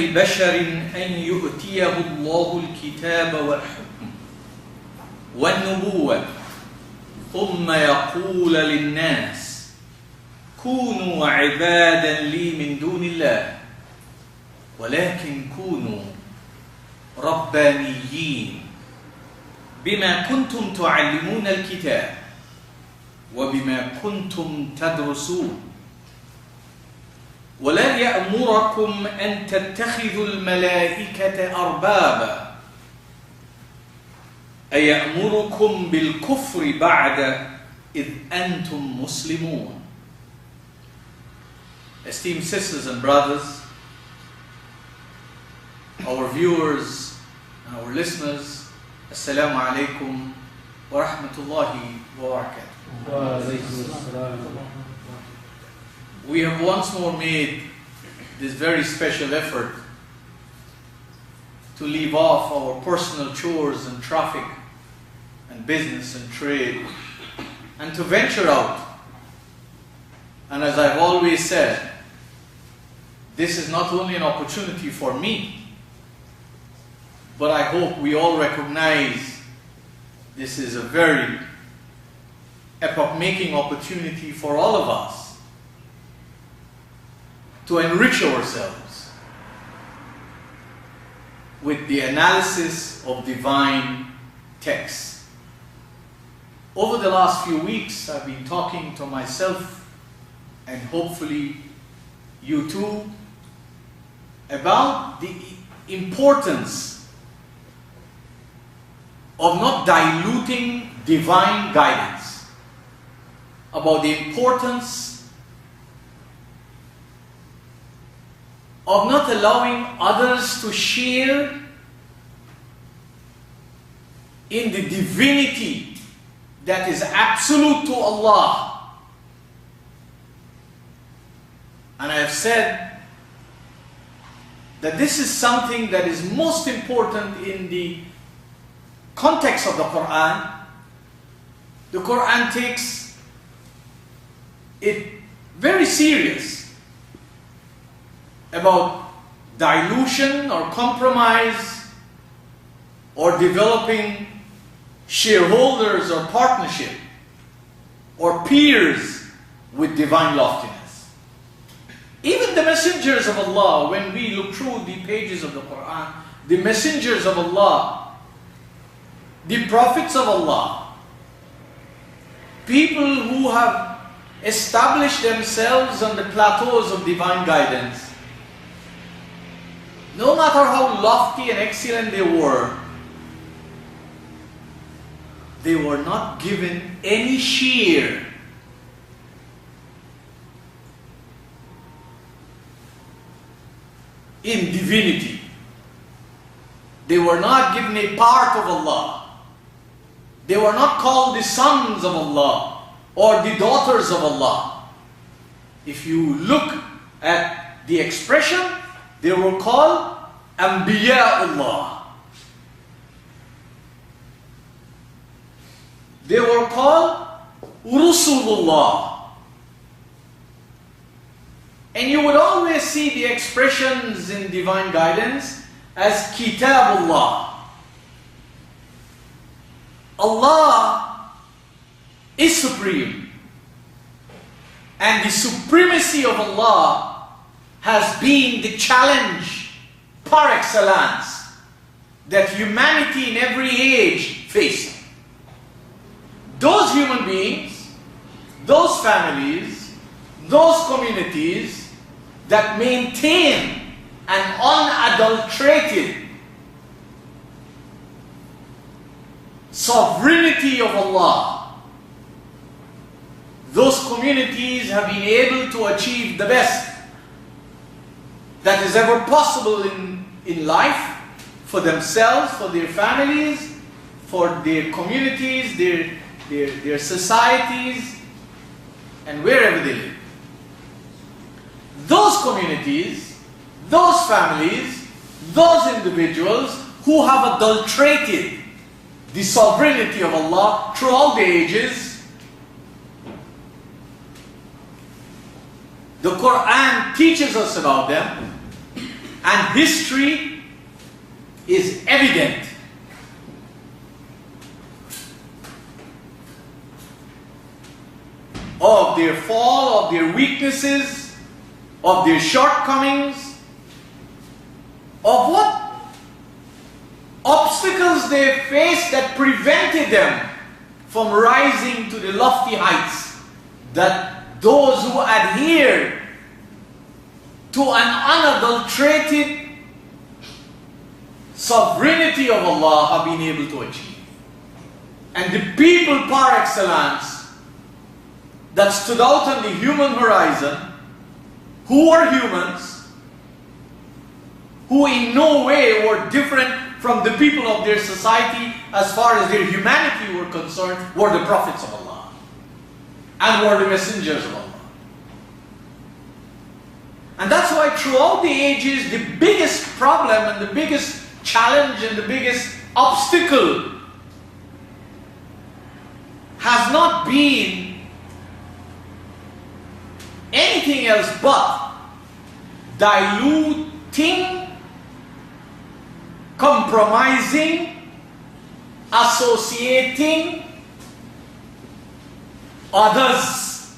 لبشر أن يؤتيه الله الكتاب والحكم والنبوة ثم يقول للناس كونوا عبادا لي من دون الله ولكن كونوا ربانيين بما كنتم تعلمون الكتاب وبما كنتم تدرسون ولا يأمركم أن تتخذوا الملائكة أربابا أيأمركم بالكفر بعد إذ أنتم مسلمون. Esteemed sisters and brothers, our viewers and our listeners, Assalamu alaikum wa rahmatullahi wa barakatuh. We have once more made this very special effort to leave off our personal chores and traffic and business and trade and to venture out. And as I've always said, this is not only an opportunity for me, but I hope we all recognize this is a very epoch-making opportunity for all of us to enrich ourselves with the analysis of divine texts. Over the last few weeks, I've been talking to myself and hopefully you too about the importance of not diluting divine guidance, about the importance of not allowing others to share in the divinity that is absolute to Allah. And I have said that this is something that is most important in the context of the Qur'an. The Qur'an takes it very serious about dilution or compromise or developing shareholders or partnership or peers with divine loftiness. Even the messengers of Allah, when we look through the pages of the Qur'an, the messengers of Allah, the prophets of Allah, people who have established themselves on the plateaus of divine guidance, no matter how lofty and excellent they were not given any share in divinity. They were not given a part of Allah. They were not called the sons of Allah or the daughters of Allah. If you look at the expression, they were called Anbiya'ullah. They were called Rusulullah. And you would always see the expressions in divine guidance as Kitabullah. Allah is supreme. And the supremacy of Allah has been the challenge par excellence that humanity in every age faces. Those human beings, those families, those communities that maintain an unadulterated sovereignty of Allah, those communities have been able to achieve the best that is ever possible in life for themselves, for their families, for their communities, their societies, and wherever they live. Those communities, those families, those individuals who have adulterated the sovereignty of Allah throughout the ages, the Qur'an teaches us about them, And history is evident. Of their fall, of their weaknesses, of their shortcomings, of what obstacles they faced that prevented them from rising to the lofty heights that those who adhere to an unadulterated sovereignty of Allah have been able to achieve. And the people par excellence that stood out on the human horizon, who were humans, who in no way were different from the people of their society as far as their humanity were concerned, were the prophets of Allah and were the messengers of Allah. And that's why throughout the ages, the biggest problem and the biggest challenge and the biggest obstacle has not been anything else but diluting, compromising, associating others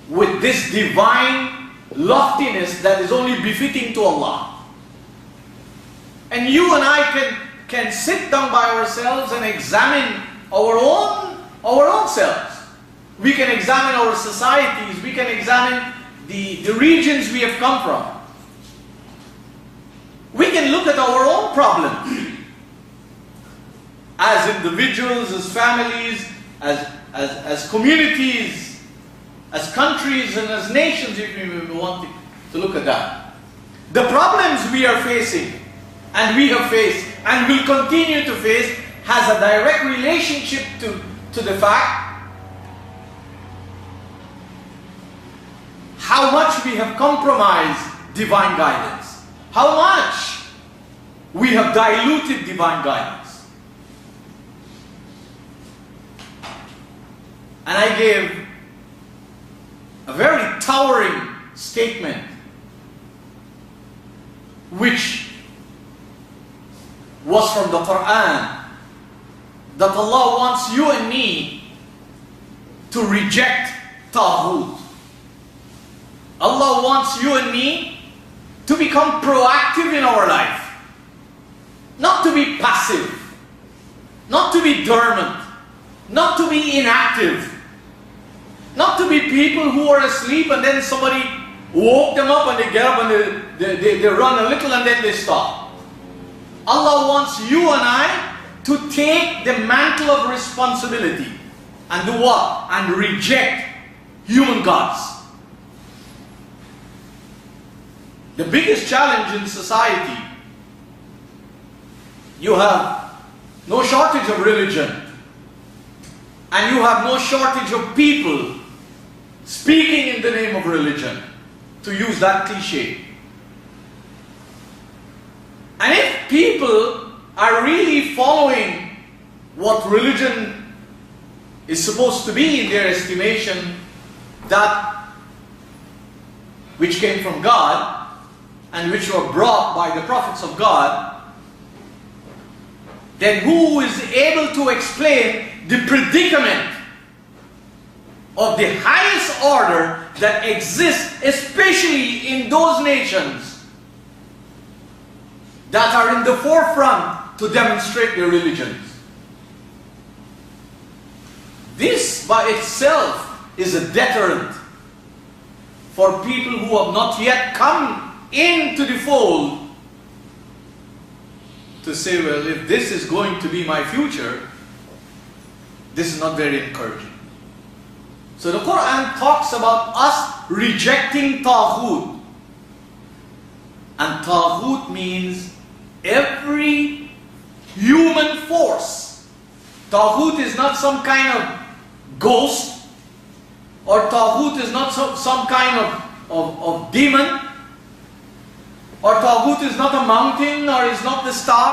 with this divine loftiness that is only befitting to Allah. And you and I can sit down by ourselves and examine our own selves. We can examine our societies, we can examine the regions we have come from. We can look at our own problems as individuals, as families, as communities, as countries and as nations, if we want to look at that. The problems we are facing and we have faced and will continue to face has a direct relationship to the fact how much we have compromised divine guidance, how much we have diluted divine guidance. And I gave a very towering statement which was from the Qur'an, that Allah wants you and me to reject Taghut. Allah wants you and me to become proactive in our life, not to be passive, not to be dormant, not to be inactive, not to be people who are asleep and then somebody woke them up and they get up and they run a little and then they stop. Allah wants you and I to take the mantle of responsibility and do what? And reject human gods. The biggest challenge in society, you have no shortage of religion and you have no shortage of people speaking in the name of religion, to use that cliche. And if people are really following what religion is supposed to be in their estimation, that which came from God and which were brought by the prophets of God, then who is able to explain the predicament of the highest order that exists, especially in those nations that are in the forefront to demonstrate their religions? This by itself is a deterrent for people who have not yet come into the fold to say, well, if this is going to be my future, this is not very encouraging. So the Qur'an talks about us rejecting Taghut. And Taghut means every human force. Taghut is not some kind of ghost, or Taghut is not some kind of demon, or Taghut is not a mountain, or is not the star.